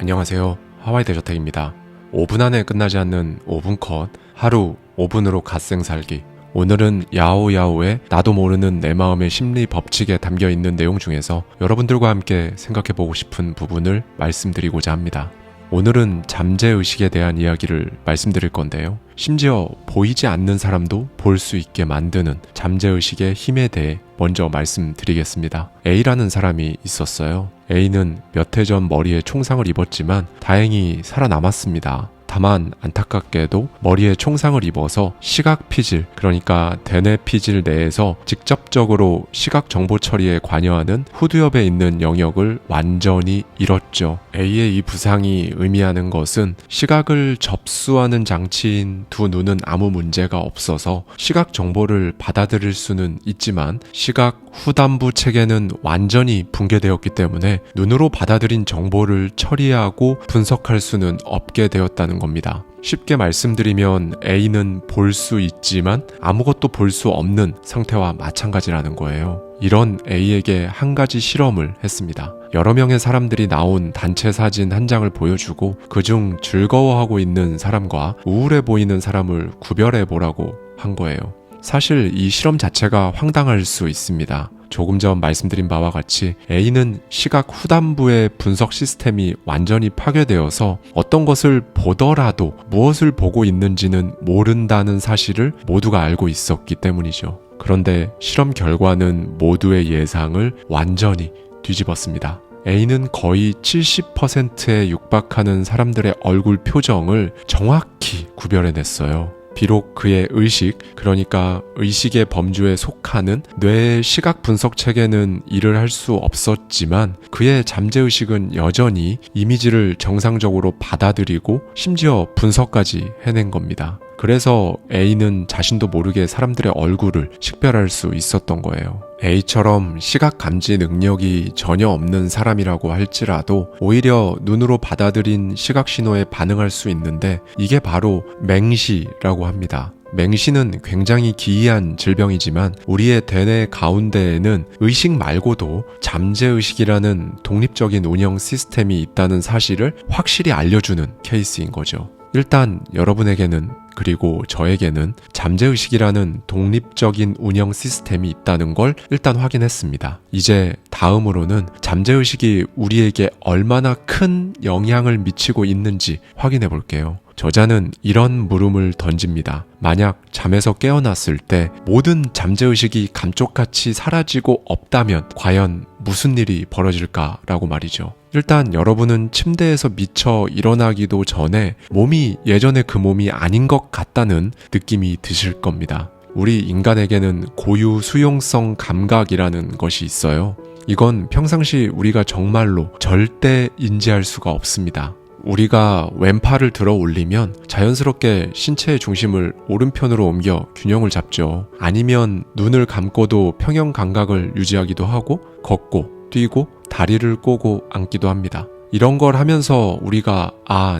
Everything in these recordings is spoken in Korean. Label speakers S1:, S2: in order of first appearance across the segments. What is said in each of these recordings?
S1: 안녕하세요. 하와이 대저택입니다. 5분 안에 끝나지 않는 5분 컷, 하루 5분으로 갓생 살기. 오늘은 야오야오의 나도 모르는 내 마음의 심리 법칙에 담겨있는 내용 중에서 여러분들과 함께 생각해보고 싶은 부분을 말씀드리고자 합니다. 오늘은 잠재의식에 대한 이야기를 말씀드릴 건데요. 심지어 보이지 않는 사람도 볼 수 있게 만드는 잠재의식의 힘에 대해 먼저 말씀드리겠습니다. A라는 사람이 있었어요. A는 몇 해 전 머리에 총상을 입었지만 다행히 살아남았습니다. 다만 안타깝게도 머리에 총상을 입어서 시각 피질, 그러니까 대뇌 피질 내에서 직접적으로 시각 정보 처리에 관여하는 후두엽에 있는 영역을 완전히 잃었죠. A의 이 부상이 의미하는 것은 시각을 접수하는 장치인 두 눈은 아무 문제가 없어서 시각 정보를 받아들일 수는 있지만 시각 후단부 체계는 완전히 붕괴되었기 때문에 눈으로 받아들인 정보를 처리하고 분석할 수는 없게 되었다는 겁니다. 쉽게 말씀드리면 A는 볼 수 있지만 아무것도 볼 수 없는 상태와 마찬가지라는 거예요. 이런 A에게 한 가지 실험을 했습니다. 여러 명의 사람들이 나온 단체 사진 한 장을 보여주고 그중 즐거워하고 있는 사람과 우울해 보이는 사람을 구별해 보라고 한 거예요. 사실 이 실험 자체가 황당할 수 있습니다. 조금 전 말씀드린 바와 같이 A는 시각 후단부의 분석 시스템이 완전히 파괴되어서 어떤 것을 보더라도 무엇을 보고 있는지는 모른다는 사실을 모두가 알고 있었기 때문이죠. 그런데 실험 결과는 모두의 예상을 완전히 뒤집었습니다. A는 거의 70%에 육박하는 사람들의 얼굴 표정을 정확히 구별해냈어요. 비록 그의 의식, 그러니까 의식의 범주에 속하는 뇌의 시각 분석 체계는 일을 할 수 없었지만 그의 잠재의식은 여전히 이미지를 정상적으로 받아들이고 심지어 분석까지 해낸 겁니다. 그래서 A는 자신도 모르게 사람들의 얼굴을 식별할 수 있었던 거예요. A처럼 시각 감지 능력이 전혀 없는 사람이라고 할지라도 오히려 눈으로 받아들인 시각 신호에 반응할 수 있는데 이게 바로 맹시라고 합니다. 맹시는 굉장히 기이한 질병이지만 우리의 대뇌 가운데에는 의식 말고도 잠재의식이라는 독립적인 운영 시스템이 있다는 사실을 확실히 알려주는 케이스인 거죠. 일단 여러분에게는 그리고 저에게는 잠재의식이라는 독립적인 운영 시스템이 있다는 걸 일단 확인했습니다. 이제 다음으로는 잠재의식이 우리에게 얼마나 큰 영향을 미치고 있는지 확인해 볼게요. 저자는 이런 물음을 던집니다. 만약 잠에서 깨어났을 때 모든 잠재의식이 감쪽같이 사라지고 없다면 과연 무슨 일이 벌어질까라고 말이죠. 일단 여러분은 침대에서 미쳐 일어나기도 전에 몸이 예전의 그 몸이 아닌 것 같다는 느낌이 드실 겁니다. 우리 인간에게는 고유 수용성 감각이라는 것이 있어요. 이건 평상시 우리가 정말로 절대 인지할 수가 없습니다. 우리가 왼팔을 들어 올리면 자연스럽게 신체의 중심을 오른편으로 옮겨 균형을 잡죠. 아니면 눈을 감고도 평형 감각을 유지하기도 하고 걷고 뛰고 다리를 꼬고 앉기도 합니다. 이런 걸 하면서 우리가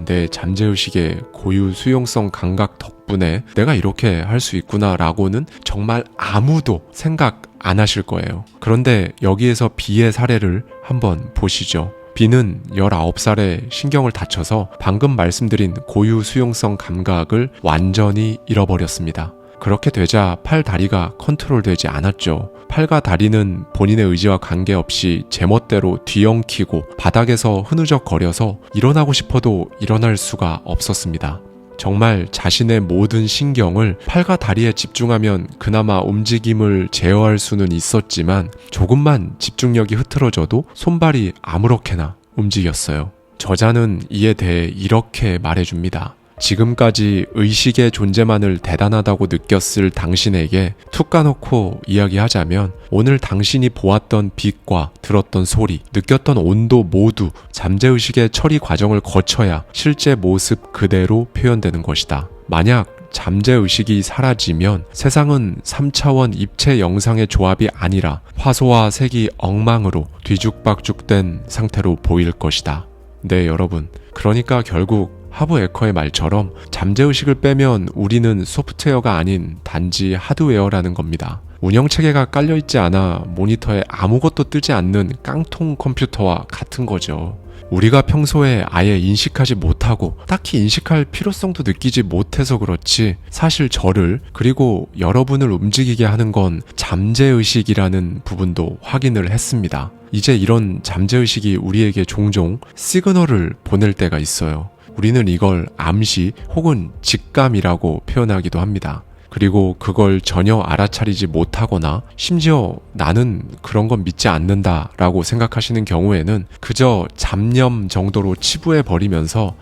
S1: 내 잠재의식의 고유 수용성 감각 덕분에 내가 이렇게 할 수 있구나 라고는 정말 아무도 생각 안 하실 거예요. 그런데 여기에서 B의 사례를 한번 보시죠. B는 19살에 신경을 다쳐서 방금 말씀드린 고유 수용성 감각을 완전히 잃어버렸습니다. 그렇게 되자 팔, 다리가 컨트롤되지 않았죠. 팔과 다리는 본인의 의지와 관계없이 제멋대로 뒤엉키고 바닥에서 흐느적거려서 일어나고 싶어도 일어날 수가 없었습니다. 정말 자신의 모든 신경을 팔과 다리에 집중하면 그나마 움직임을 제어할 수는 있었지만 조금만 집중력이 흐트러져도 손발이 아무렇게나 움직였어요. 저자는 이에 대해 이렇게 말해줍니다. 지금까지 의식의 존재만을 대단하다고 느꼈을 당신에게 툭 까놓고 이야기하자면 오늘 당신이 보았던 빛과 들었던 소리, 느꼈던 온도 모두 잠재의식의 처리 과정을 거쳐야 실제 모습 그대로 표현되는 것이다. 만약 잠재의식이 사라지면 세상은 3차원 입체 영상의 조합이 아니라 화소와 색이 엉망으로 뒤죽박죽된 상태로 보일 것이다. 네, 여러분. 그러니까 결국 하브 에커의 말처럼 잠재의식을 빼면 우리는 소프트웨어가 아닌 단지 하드웨어라는 겁니다. 운영체계가 깔려있지 않아 모니터에 아무것도 뜨지 않는 깡통 컴퓨터와 같은 거죠. 우리가 평소에 아예 인식하지 못하고 딱히 인식할 필요성도 느끼지 못해서 그렇지, 사실 저를 그리고 여러분을 움직이게 하는 건 잠재의식이라는 부분도 확인을 했습니다. 이제 이런 잠재의식이 우리에게 종종 시그널을 보낼 때가 있어요. 우리는 이걸 암시 혹은 직감이라고 표현하기도 합니다. 그리고 그걸 전혀 알아차리지 못하거나 심지어 나는 그런 건 믿지 않는다 라고 생각하시는 경우에는 그저 잡념 정도로 치부해 버리면서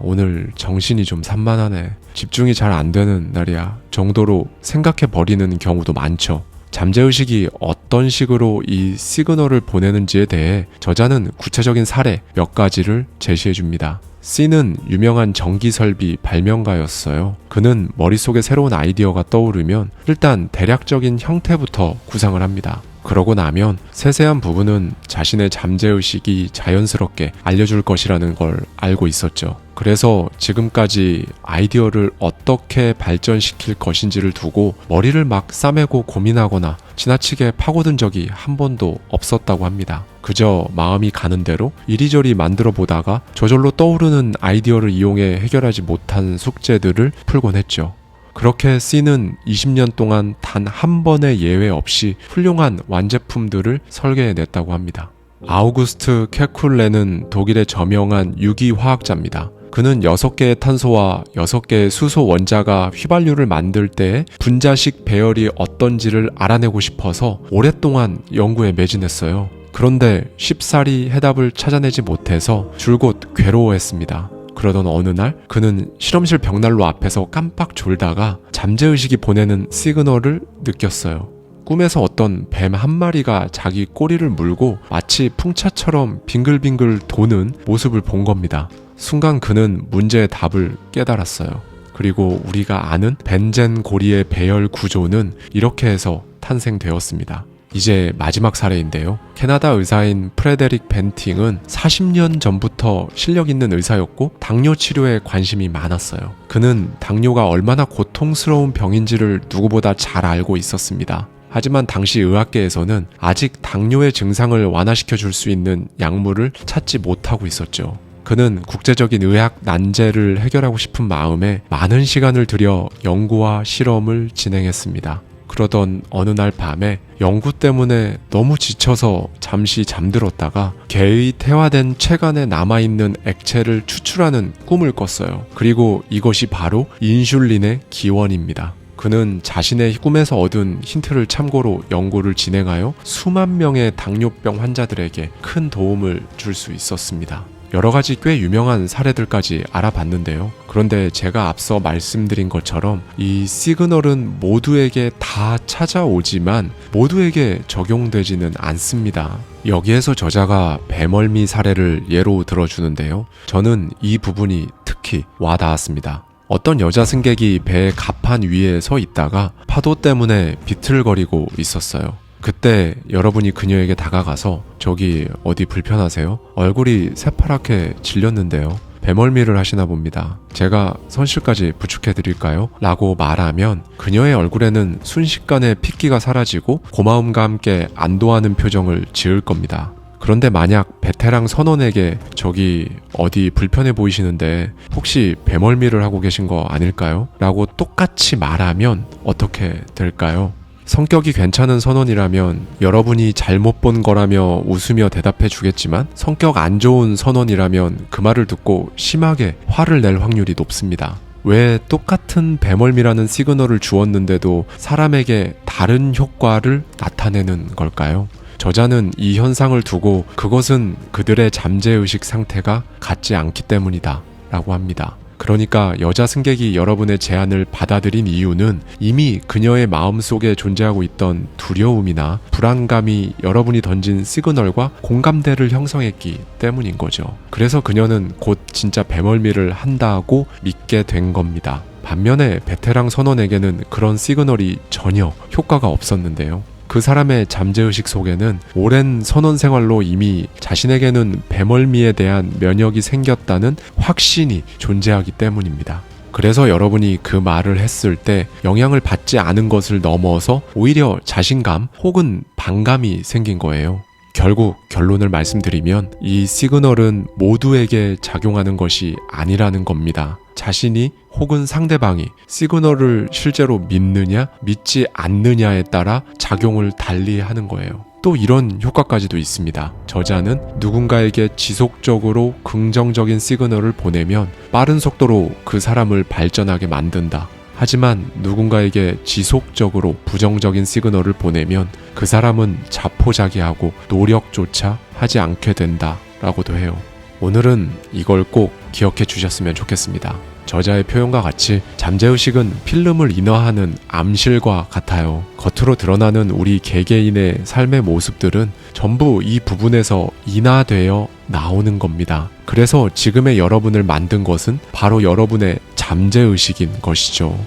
S1: 오늘 정신이 좀 산만하네, 집중이 잘 안 되는 날이야 정도로 생각해 버리는 경우도 많죠. 잠재의식이 어떤 식으로 이 시그널을 보내는지에 대해 저자는 구체적인 사례 몇 가지를 제시해 줍니다. C는 유명한 전기설비 발명가였어요. 그는 머릿속에 새로운 아이디어가 떠오르면 일단 대략적인 형태부터 구상을 합니다. 그러고 나면 세세한 부분은 자신의 잠재의식이 자연스럽게 알려줄 것이라는 걸 알고 있었죠. 그래서 지금까지 아이디어를 어떻게 발전시킬 것인지를 두고 머리를 막 싸매고 고민하거나 지나치게 파고든 적이 한 번도 없었다고 합니다. 그저 마음이 가는 대로 이리저리 만들어 보다가 저절로 떠오르는 아이디어를 이용해 해결하지 못한 숙제들을 풀곤 했죠. 그렇게 C는 20년 동안 단 한 번의 예외 없이 훌륭한 완제품들을 설계해냈다고 합니다. 아우구스트 케쿨레는 독일의 저명한 유기화학자입니다. 그는 6개의 탄소와 6개의 수소 원자가 휘발유를 만들 때 분자식 배열이 어떤지를 알아내고 싶어서 오랫동안 연구에 매진했어요. 그런데 쉽사리 해답을 찾아내지 못해서 줄곧 괴로워했습니다. 그러던 어느 날 그는 실험실 벽난로 앞에서 깜빡 졸다가 잠재의식이 보내는 시그널을 느꼈어요. 꿈에서 어떤 뱀 한 마리가 자기 꼬리를 물고 마치 풍차처럼 빙글빙글 도는 모습을 본 겁니다. 순간 그는 문제의 답을 깨달았어요. 그리고 우리가 아는 벤젠 고리의 배열 구조는 이렇게 해서 탄생되었습니다. 이제 마지막 사례인데요. 캐나다 의사인 프레데릭 벤팅은 40년 전부터 실력 있는 의사였고 당뇨 치료에 관심이 많았어요. 그는 당뇨가 얼마나 고통스러운 병인지를 누구보다 잘 알고 있었습니다. 하지만 당시 의학계에서는 아직 당뇨의 증상을 완화시켜 줄 수 있는 약물을 찾지 못하고 있었죠. 그는 국제적인 의학 난제를 해결하고 싶은 마음에 많은 시간을 들여 연구와 실험을 진행했습니다. 그러던 어느 날 밤에 연구 때문에 너무 지쳐서 잠시 잠들었다가 개의 태화된 체관에 남아있는 액체를 추출하는 꿈을 꿨어요. 그리고 이것이 바로 인슐린의 기원입니다. 그는 자신의 꿈에서 얻은 힌트를 참고로 연구를 진행하여 수만 명의 당뇨병 환자들에게 큰 도움을 줄 수 있었습니다. 여러 가지 꽤 유명한 사례들까지 알아봤는데요. 그런데 제가 앞서 말씀드린 것처럼 이 시그널은 모두에게 다 찾아오지만 모두에게 적용되지는 않습니다. 여기에서 저자가 배멀미 사례를 예로 들어주는데요. 저는 이 부분이 특히 와닿았습니다. 어떤 여자 승객이 배의 갑판 위에 서 있다가 파도 때문에 비틀거리고 있었어요. 그때 여러분이 그녀에게 다가가서 저기 어디 불편하세요? 얼굴이 새파랗게 질렸는데요. 배멀미를 하시나 봅니다. 제가 선실까지 부축해드릴까요? 라고 말하면 그녀의 얼굴에는 순식간에 핏기가 사라지고 고마움과 함께 안도하는 표정을 지을 겁니다. 그런데 만약 베테랑 선원에게 저기 어디 불편해 보이시는데 혹시 배멀미를 하고 계신 거 아닐까요? 라고 똑같이 말하면 어떻게 될까요? 성격이 괜찮은 선원이라면 여러분이 잘못 본 거라며 웃으며 대답해 주겠지만 성격 안 좋은 선원이라면 그 말을 듣고 심하게 화를 낼 확률이 높습니다. 왜 똑같은 배멀미라는 시그널을 주었는데도 사람에게 다른 효과를 나타내는 걸까요? 저자는 이 현상을 두고 그것은 그들의 잠재의식 상태가 같지 않기 때문이다 라고 합니다. 그러니까 여자 승객이 여러분의 제안을 받아들인 이유는 이미 그녀의 마음속에 존재하고 있던 두려움이나 불안감이 여러분이 던진 시그널과 공감대를 형성했기 때문인 거죠. 그래서 그녀는 곧 진짜 배멀미를 한다고 믿게 된 겁니다. 반면에 베테랑 선원에게는 그런 시그널이 전혀 효과가 없었는데요. 그 사람의 잠재의식 속에는 오랜 선원 생활로 이미 자신에게는 배멀미에 대한 면역이 생겼다는 확신이 존재하기 때문입니다. 그래서 여러분이 그 말을 했을 때 영향을 받지 않은 것을 넘어서 오히려 자신감 혹은 반감이 생긴 거예요. 결국 결론을 말씀드리면 이 시그널은 모두에게 작용하는 것이 아니라는 겁니다. 자신이 혹은 상대방이 시그널을 실제로 믿느냐 믿지 않느냐에 따라 작용을 달리 하는 거예요. 또 이런 효과까지도 있습니다. 저자는 누군가에게 지속적으로 긍정적인 시그널을 보내면 빠른 속도로 그 사람을 발전하게 만든다. 하지만 누군가에게 지속적으로 부정적인 시그널을 보내면 그 사람은 자포자기하고 노력조차 하지 않게 된다 라고도 해요. 오늘은 이걸 꼭 기억해 주셨으면 좋겠습니다. 저자의 표현과 같이 잠재의식은 필름을 인화하는 암실과 같아요. 겉으로 드러나는 우리 개개인의 삶의 모습들은 전부 이 부분에서 인화되어 나오는 겁니다. 그래서 지금의 여러분을 만든 것은 바로 여러분의 잠재의식인 것이죠.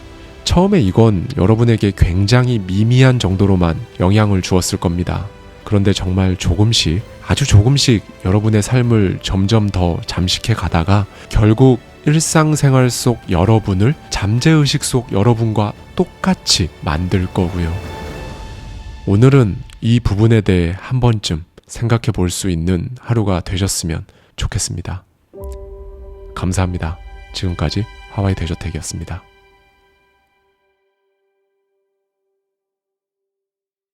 S1: 처음에 이건 여러분에게 굉장히 미미한 정도로만 영향을 주었을 겁니다. 그런데 정말 조금씩, 아주 조금씩 여러분의 삶을 점점 더 잠식해 가다가 결국 일상생활 속 여러분을 잠재의식 속 여러분과 똑같이 만들 거고요. 오늘은 이 부분에 대해 한 번쯤 생각해 볼 수 있는 하루가 되셨으면 좋겠습니다. 감사합니다. 지금까지 하와이 대저택이었습니다.